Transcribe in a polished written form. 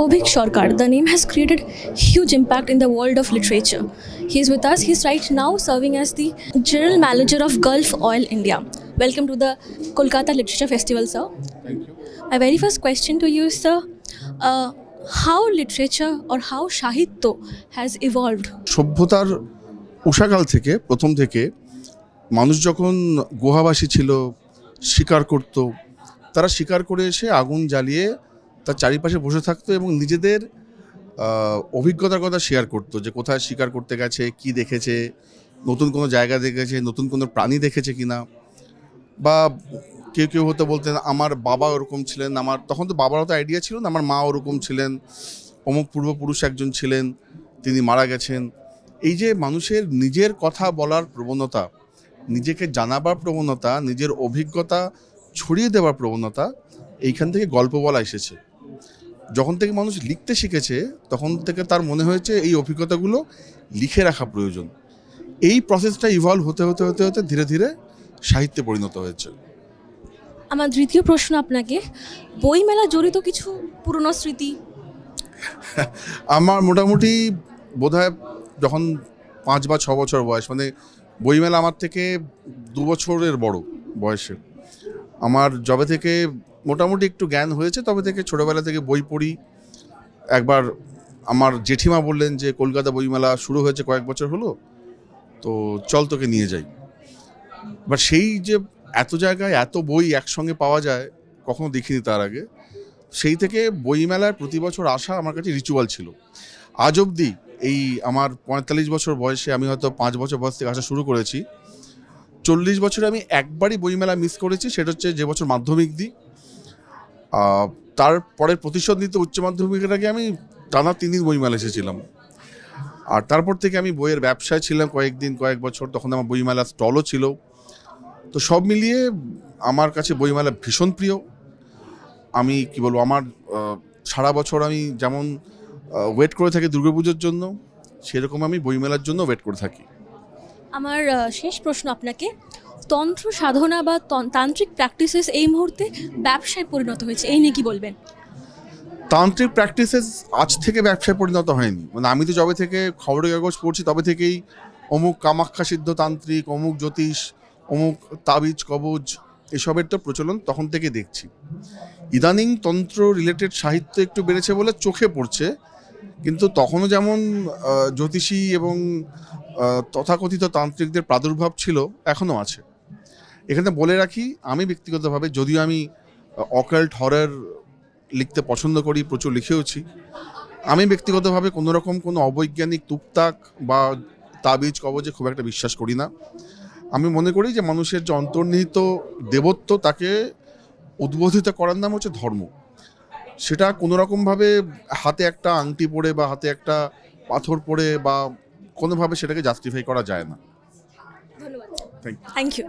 Obhik Sarkar, the name has created huge impact in the world of literature. He is with us. He is right now serving as the General Manager of Gulf Oil India. Welcome to the Kolkata Literature Festival, sir. Thank you. My very first question to you, sir, how literature or how Sahitya has evolved? সভ্যতার উষাকাল থেকে প্রথম থেকে মানুষ যখন গুহাবাসী ছিল, শিকার করত, তারা শিকার করে এসে আগুন জ্বালিয়ে তার চারিপাশে বসে থাকতো এবং নিজেদের অভিজ্ঞতার কথা শেয়ার করতো, যে কোথায় শিকার করতে গেছে, কি দেখেছে, নতুন কোনো জায়গা দেখেছে, নতুন কোনো প্রাণী দেখেছে কিনা। বা কেউ কেউ হয়তো বলতেন আমার বাবা ওরকম ছিলেন, আমার তখন তো বাবার তো আইডিয়া ছিল না, আমার মা ওরকম ছিলেন, অমুক পূর্বপুরুষ একজন ছিলেন, তিনি মারা গেছেন। এই যে মানুষের নিজের কথা বলার প্রবণতা, নিজেকে জানাবার প্রবণতা, নিজের অভিজ্ঞতা ছড়িয়ে দেওয়ার প্রবণতা, এইখান থেকে গল্প বলা এসেছে। যখন থেকে মানুষ লিখতে শিখেছে তখন থেকে তার মনে হয়েছে এই অভিজ্ঞতাগুলো লিখে রাখা প্রয়োজন। এই প্রসেসটা ইভলভ হতে হতে হতে হতে ধীরে ধীরে সাহিত্যে পরিণত হয়েছে। আমার দ্বিতীয় প্রশ্ন আপনাকে, বইমেলা জড়িত কিছু পুরনো স্মৃতি? আমার মোটামুটি বোধহয় যখন 5 বা 6 বছর বয়স, মানে বইমেলা আমার থেকে 2 বছরের বড় বয়সে, আমার যবে থেকে মোটামুটি একটু জ্ঞান হয়েছে তবে থেকে ছোটোবেলা থেকে বই পড়ি। একবার আমার জেঠিমা বললেন যে কলকাতা বইমেলা শুরু হয়েছে কয়েক বছর হলো, তো চল তোকে নিয়ে যাই। বাট সেই যে এত জায়গায় এত বই একসঙ্গে পাওয়া যায় কখনো দেখিনি তার আগে। সেই থেকে বইমেলার প্রতি বছর আসা আমার কাছে রিচুয়াল ছিল। আজ অবধি এই আমার 45 বছর বয়সে, আমি হয়তো 5 বছর বয়স থেকে আসা শুরু করেছি, 40 বছরে আমি একবারই বইমেলা মিস করেছি, সেটা হচ্ছে যে বছর মাধ্যমিক দিই। তারপরে প্রতিশোধ নিতে উচ্চ মাধ্যমিকের আগে আমি টানা 3 দিন বইমেলা এসেছিলাম। আর তারপর থেকে আমি বইয়ের ব্যবসায় ছিলাম কয়েক বছর, তখন আমার বইমেলা স্টলও ছিল। তো সব মিলিয়ে আমার কাছে বইমেলা ভীষণ প্রিয়। আমি কি বলবো, আমার সারা বছর আমি যেমন ওয়েট করে থাকি দুর্গাপুজোর জন্য, সেরকম আমি বইমেলার জন্য ওয়েট করে থাকি। আমার শেষ প্রশ্ন আপনাকে, তন্ত্র সাধনা বা তান্ত্রিক প্র্যাকটিসেস এই মুহূর্তে ব্যবসায় পরিণত হয়েছে, এই নিয়ে কি বলবেন? তান্ত্রিক প্র্যাকটিসেস আজ থেকে ব্যবসায় পরিণত হয়নি। মানে আমি তো যবে থেকে খবরের কাগজ পড়ছি তবে থেকেই অমুক কামাখ্যা সিদ্ধ তান্ত্রিক, অমুক জ্যোতিষ, অমুক তাবিজ কবজ, এসবের তো প্রচলন তখন থেকে দেখছি। ইদানিং তন্ত্র রিলেটেড সাহিত্য একটু বেড়েছে বলে চোখে পড়ছে, কিন্তু তখনও যেমন জ্যোতিষী এবং তথাকথিত তান্ত্রিকদের প্রাদুর্ভাব ছিল, এখনও আছে। এখানে বলে রাখি, আমি ব্যক্তিগতভাবে, যদিও আমি অকাল্ট হরর লিখতে পছন্দ করি, প্রচুর লিখেওছি, আমি ব্যক্তিগতভাবে কোনো অবৈজ্ঞানিক তুকতাক বা তাবিজ কবজে খুব একটা বিশ্বাস করি না। আমি মনে করি যে মানুষের যে অন্তর্নিহিত দেবত্ব, তাকে উদ্বোধিত করার নাম হচ্ছে ধর্ম। সেটা কোনোরকমভাবে হাতে একটা আংটি পরে বা হাতে একটা পাথর পরে বা কোনোভাবে সেটাকে জাস্টিফাই করা যায় না। ধন্যবাদ। Thank you. Thank you.